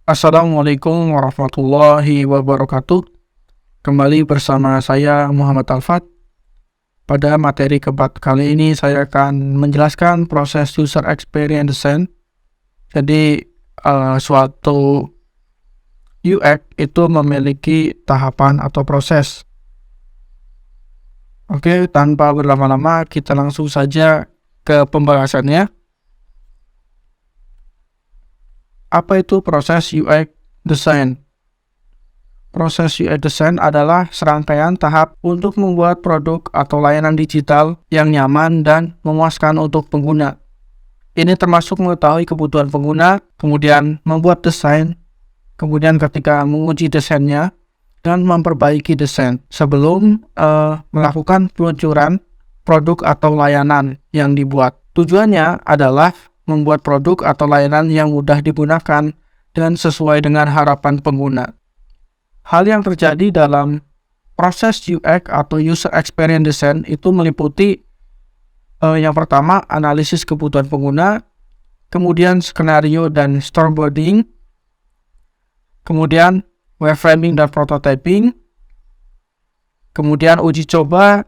Assalamualaikum warahmatullahi wabarakatuh. Kembali bersama saya Muhammad Alfat. Pada materi keempat kali ini saya akan menjelaskan proses user experience design. Jadi suatu UX itu memiliki tahapan atau proses. Oke, tanpa berlama-lama kita langsung saja ke pembahasannya. Apa itu proses UX design? Proses UX design adalah serangkaian tahap untuk membuat produk atau layanan digital yang nyaman dan memuaskan untuk pengguna. Ini termasuk mengetahui kebutuhan pengguna, kemudian membuat desain, kemudian ketika menguji desainnya, dan memperbaiki desain sebelum melakukan peluncuran produk atau layanan yang dibuat. Tujuannya adalah membuat produk atau layanan yang mudah digunakan dan sesuai dengan harapan pengguna. Hal yang terjadi dalam proses UX atau User Experience Design itu meliputi yang pertama, analisis kebutuhan pengguna, kemudian skenario dan storyboarding, kemudian wireframing dan prototyping, kemudian uji coba,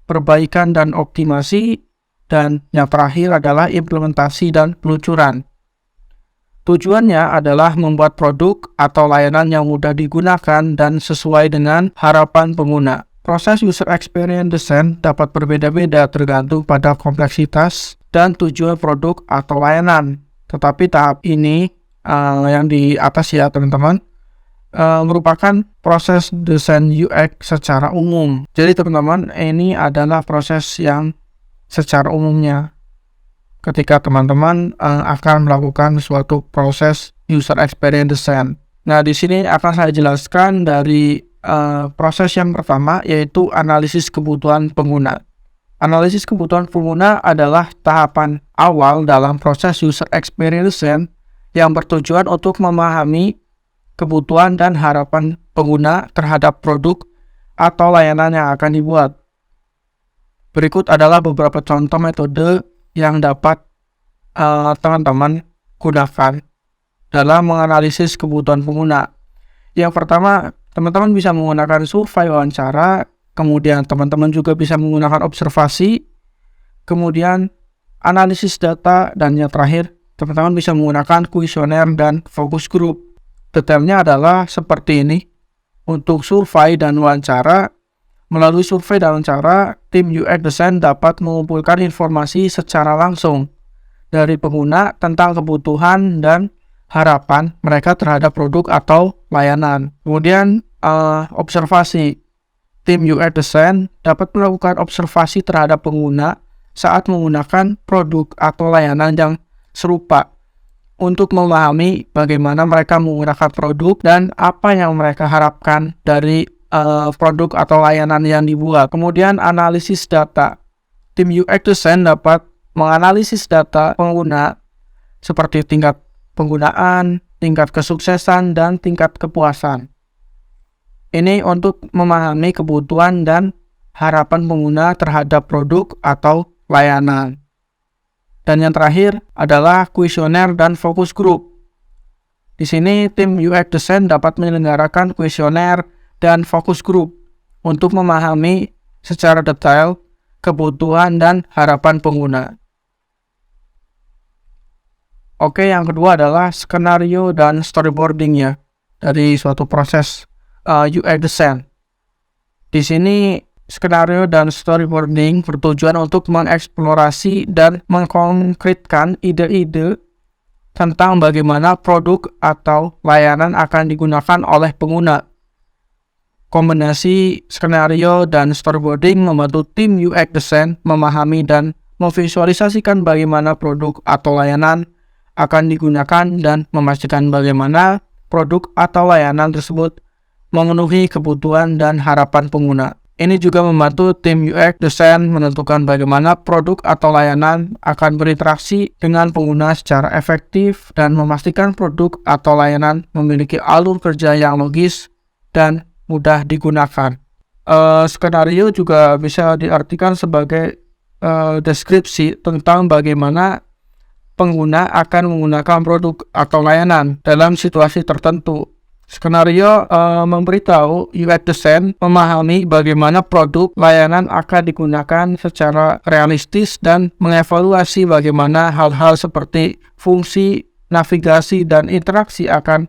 perbaikan dan optimasi, dan yang terakhir adalah implementasi dan peluncuran. Tujuannya adalah membuat produk atau layanan yang mudah digunakan dan sesuai dengan harapan pengguna. Proses user experience design dapat berbeda-beda tergantung pada kompleksitas dan tujuan produk atau layanan. Tetapi tahap ini yang di atas ya teman-teman, merupakan proses desain UX secara umum. Jadi teman-teman, ini adalah proses yang secara umumnya ketika teman-teman akan melakukan suatu proses user experience design. Nah, di sini akan saya jelaskan dari proses yang pertama, yaitu analisis kebutuhan pengguna. Analisis kebutuhan pengguna adalah tahapan awal dalam proses user experience design yang bertujuan untuk memahami kebutuhan dan harapan pengguna terhadap produk atau layanan yang akan dibuat. Berikut adalah beberapa contoh metode yang dapat teman-teman gunakan dalam menganalisis kebutuhan pengguna. Yang pertama, teman-teman bisa menggunakan survei wawancara, kemudian teman-teman juga bisa menggunakan observasi, kemudian analisis data, dan yang terakhir, teman-teman bisa menggunakan kuesioner dan focus group. Detailnya adalah seperti ini. Untuk survei dan wawancara, melalui survei dan wawancara, tim UX Design dapat mengumpulkan informasi secara langsung dari pengguna tentang kebutuhan dan harapan mereka terhadap produk atau layanan. Kemudian, observasi. Tim UX Design dapat melakukan observasi terhadap pengguna saat menggunakan produk atau layanan yang serupa untuk memahami bagaimana mereka menggunakan produk dan apa yang mereka harapkan dari produk atau layanan yang dibuat. Kemudian analisis data. Tim UX Design dapat menganalisis data pengguna seperti tingkat penggunaan, tingkat kesuksesan, dan tingkat kepuasan. Ini untuk memahami kebutuhan dan harapan pengguna terhadap produk atau layanan. Dan yang terakhir adalah kuesioner dan focus group. Di sini tim UX Design dapat menyelenggarakan kuesioner dan focus group untuk memahami secara detail kebutuhan dan harapan pengguna. Oke, yang kedua adalah skenario dan storyboarding ya dari suatu proses UX design. Di sini skenario dan storyboarding bertujuan untuk mengeksplorasi dan mengkonkretkan ide-ide tentang bagaimana produk atau layanan akan digunakan oleh pengguna. Kombinasi skenario dan storyboarding membantu tim UX Design memahami dan memvisualisasikan bagaimana produk atau layanan akan digunakan dan memastikan bagaimana produk atau layanan tersebut memenuhi kebutuhan dan harapan pengguna. Ini juga membantu tim UX Design menentukan bagaimana produk atau layanan akan berinteraksi dengan pengguna secara efektif dan memastikan produk atau layanan memiliki alur kerja yang logis dan mudah digunakan. Skenario juga bisa diartikan sebagai deskripsi tentang bagaimana pengguna akan menggunakan produk atau layanan dalam situasi tertentu. Skenario memberitahu UX design memahami bagaimana produk layanan akan digunakan secara realistis dan mengevaluasi bagaimana hal-hal seperti fungsi, navigasi, dan interaksi akan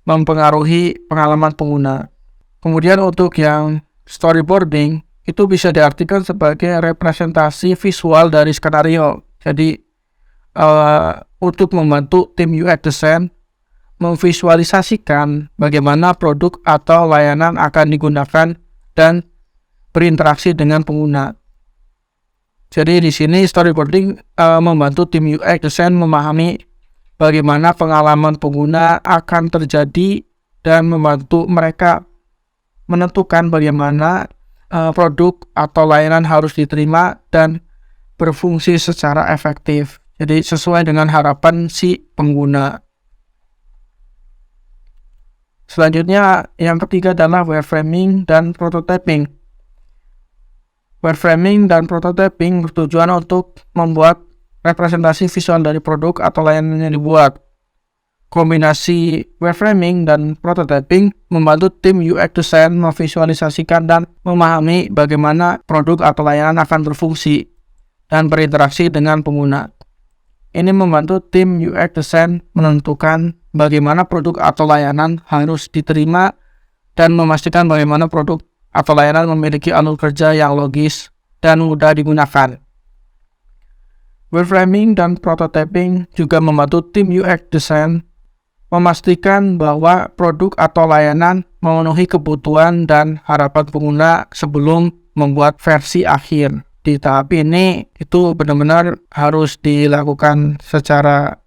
mempengaruhi pengalaman pengguna. Kemudian untuk yang storyboarding, itu bisa diartikan sebagai representasi visual dari skenario. Jadi, untuk membantu tim UX design memvisualisasikan bagaimana produk atau layanan akan digunakan dan berinteraksi dengan pengguna. Jadi di sini storyboarding membantu tim UX design memahami bagaimana pengalaman pengguna akan terjadi dan membantu mereka menentukan bagaimana produk atau layanan harus diterima dan berfungsi secara efektif. Jadi sesuai dengan harapan si pengguna. Selanjutnya yang ketiga adalah wireframing dan prototyping. Wireframing dan prototyping bertujuan untuk membuat representasi visual dari produk atau layanan yang dibuat. Kombinasi wireframing dan prototyping membantu tim UX design memvisualisasikan dan memahami bagaimana produk atau layanan akan berfungsi dan berinteraksi dengan pengguna. Ini membantu tim UX design menentukan bagaimana produk atau layanan harus diterima dan memastikan bagaimana produk atau layanan memiliki alur kerja yang logis dan mudah digunakan. Wireframing dan prototyping juga membantu tim UX design memastikan bahwa produk atau layanan memenuhi kebutuhan dan harapan pengguna sebelum membuat versi akhir. Di tahap ini itu benar-benar harus dilakukan secara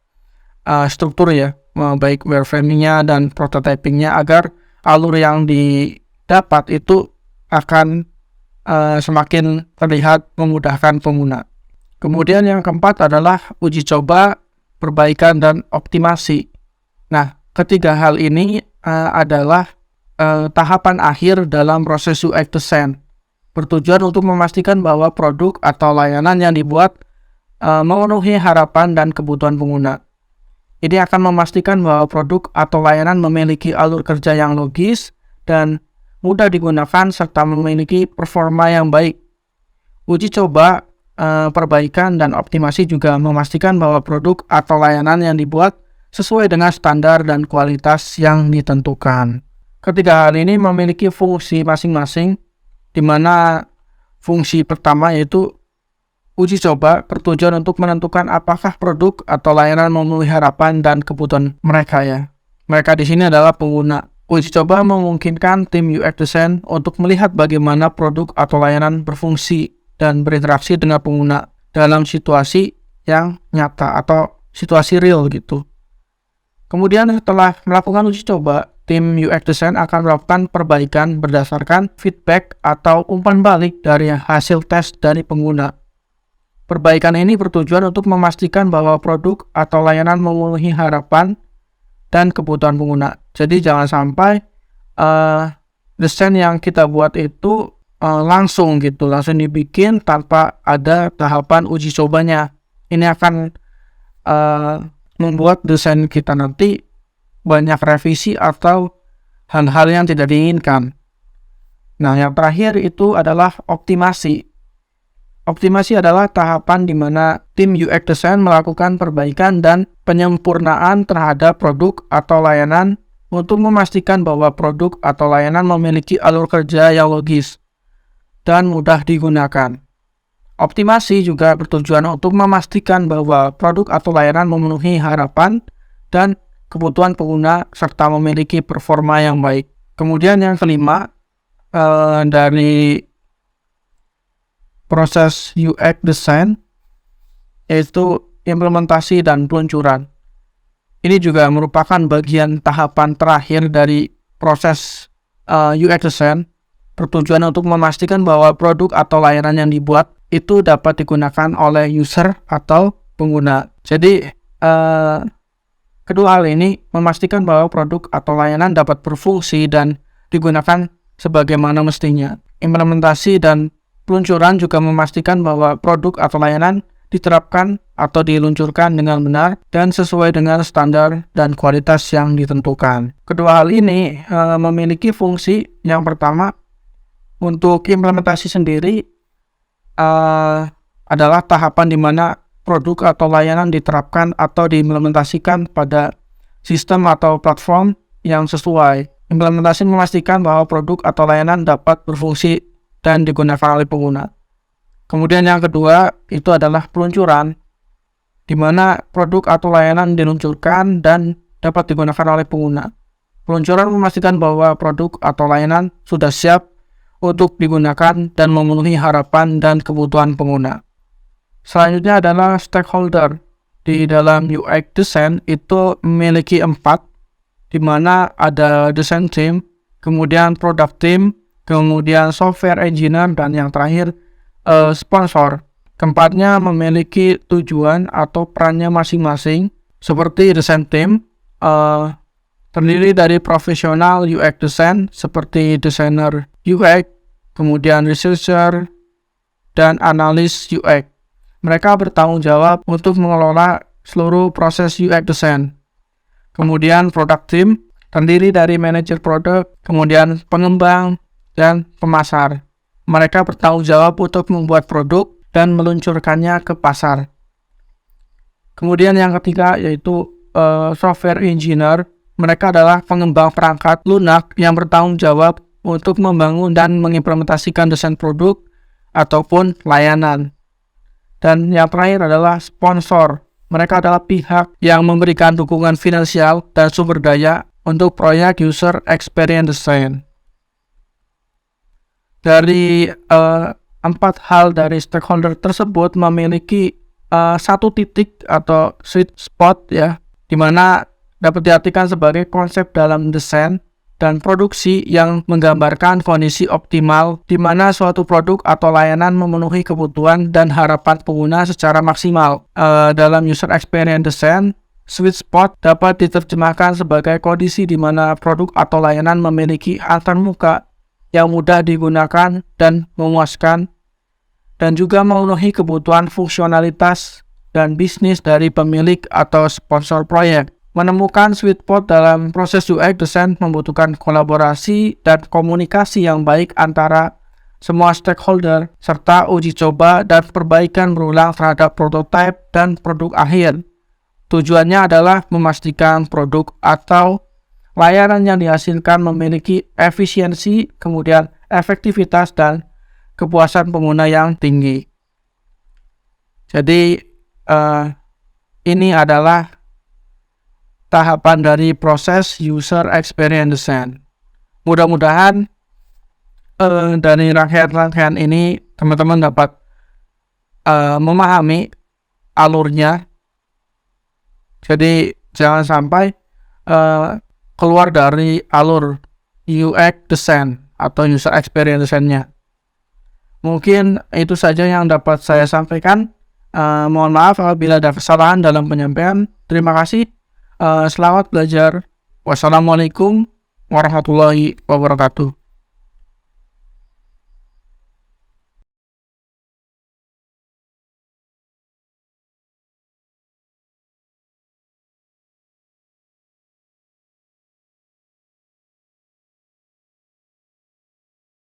struktur ya, baik wireframingnya dan prototypingnya, agar alur yang didapat itu akan semakin terlihat memudahkan pengguna. Kemudian yang keempat adalah uji coba, perbaikan, dan optimasi. Nah, ketiga hal ini adalah tahapan akhir dalam proses UX design, bertujuan untuk memastikan bahwa produk atau layanan yang dibuat memenuhi harapan dan kebutuhan pengguna. Ini akan memastikan bahwa produk atau layanan memiliki alur kerja yang logis dan mudah digunakan serta memiliki performa yang baik. Uji coba, perbaikan, dan optimasi juga memastikan bahwa produk atau layanan yang dibuat sesuai dengan standar dan kualitas yang ditentukan. Ketiga hal ini memiliki fungsi masing-masing, di mana fungsi pertama yaitu uji coba bertujuan untuk menentukan apakah produk atau layanan memenuhi harapan dan kebutuhan mereka ya. Mereka di sini adalah pengguna. Uji coba memungkinkan tim UX design untuk melihat bagaimana produk atau layanan berfungsi dan berinteraksi dengan pengguna dalam situasi yang nyata atau situasi real gitu. Kemudian setelah melakukan uji coba, tim UX design akan melakukan perbaikan berdasarkan feedback atau umpan balik dari hasil tes dari pengguna. Perbaikan ini bertujuan untuk memastikan bahwa produk atau layanan memenuhi harapan dan kebutuhan pengguna. Jadi jangan sampai desain yang kita buat itu langsung dibikin tanpa ada tahapan uji cobanya. Ini akan membuat desain kita nanti banyak revisi atau hal-hal yang tidak diinginkan. Nah, yang terakhir itu adalah optimasi. Optimasi adalah tahapan di mana tim UX design melakukan perbaikan dan penyempurnaan terhadap produk atau layanan untuk memastikan bahwa produk atau layanan memiliki alur kerja yang logis dan mudah digunakan. Optimasi juga bertujuan untuk memastikan bahwa produk atau layanan memenuhi harapan dan kebutuhan pengguna serta memiliki performa yang baik. Kemudian yang kelima, dari proses UX design yaitu implementasi dan peluncuran. Ini juga merupakan bagian tahapan terakhir dari proses UX design, bertujuan untuk memastikan bahwa produk atau layanan yang dibuat itu dapat digunakan oleh user atau pengguna. Jadi kedua hal ini memastikan bahwa produk atau layanan dapat berfungsi dan digunakan sebagaimana mestinya. Implementasi dan peluncuran juga memastikan bahwa produk atau layanan diterapkan atau diluncurkan dengan benar dan sesuai dengan standar dan kualitas yang ditentukan. Kedua hal ini memiliki fungsi. Yang pertama, untuk implementasi sendiri adalah tahapan di mana produk atau layanan diterapkan atau diimplementasikan pada sistem atau platform yang sesuai. Implementasi memastikan bahwa produk atau layanan dapat berfungsi dan digunakan oleh pengguna. Kemudian yang kedua itu adalah peluncuran, di mana produk atau layanan diluncurkan dan dapat digunakan oleh pengguna. Peluncuran memastikan bahwa produk atau layanan sudah siap untuk digunakan dan memenuhi harapan dan kebutuhan pengguna. Selanjutnya adalah stakeholder. Di dalam UX design itu memiliki 4, di mana ada design team, kemudian product team, kemudian software engineer, dan yang terakhir sponsor. Keempatnya memiliki tujuan atau perannya masing-masing. Seperti design team terdiri dari profesional UX design seperti desainer UX, kemudian researcher, dan analis UX. Mereka bertanggung jawab untuk mengelola seluruh proses UX design. Kemudian product team terdiri dari manajer produk, kemudian pengembang, dan pemasar. Mereka bertanggung jawab untuk membuat produk dan meluncurkannya ke pasar. Kemudian yang ketiga yaitu software engineer. Mereka adalah pengembang perangkat lunak yang bertanggung jawab untuk membangun dan mengimplementasikan desain produk ataupun layanan. Dan yang terakhir adalah sponsor. Mereka adalah pihak yang memberikan dukungan finansial dan sumber daya untuk proyek user experience design. Dari 4 hal dari stakeholder tersebut memiliki satu titik atau sweet spot ya, di mana dapat diartikan sebagai konsep dalam desain dan produksi yang menggambarkan kondisi optimal di mana suatu produk atau layanan memenuhi kebutuhan dan harapan pengguna secara maksimal. Dalam user experience design, sweet spot dapat diterjemahkan sebagai kondisi di mana produk atau layanan memiliki antarmuka yang mudah digunakan dan memuaskan, dan juga memenuhi kebutuhan fungsionalitas dan bisnis dari pemilik atau sponsor proyek. Menemukan sweet spot dalam proses UX design membutuhkan kolaborasi dan komunikasi yang baik antara semua stakeholder, serta uji coba dan perbaikan berulang terhadap prototipe dan produk akhir. Tujuannya adalah memastikan produk atau layanan yang dihasilkan memiliki efisiensi, kemudian efektivitas, dan kepuasan pengguna yang tinggi. Jadi ini adalah tahapan dari proses user experience design. Mudah-mudahan dari rangkaian ini teman-teman dapat memahami alurnya. Jadi jangan sampai keluar dari alur UX design atau user experience design-nya. Mungkin itu saja yang dapat saya sampaikan. Mohon maaf apabila ada kesalahan dalam penyampaian. Terima kasih. Selamat belajar. Wassalamualaikum warahmatullahi wabarakatuh.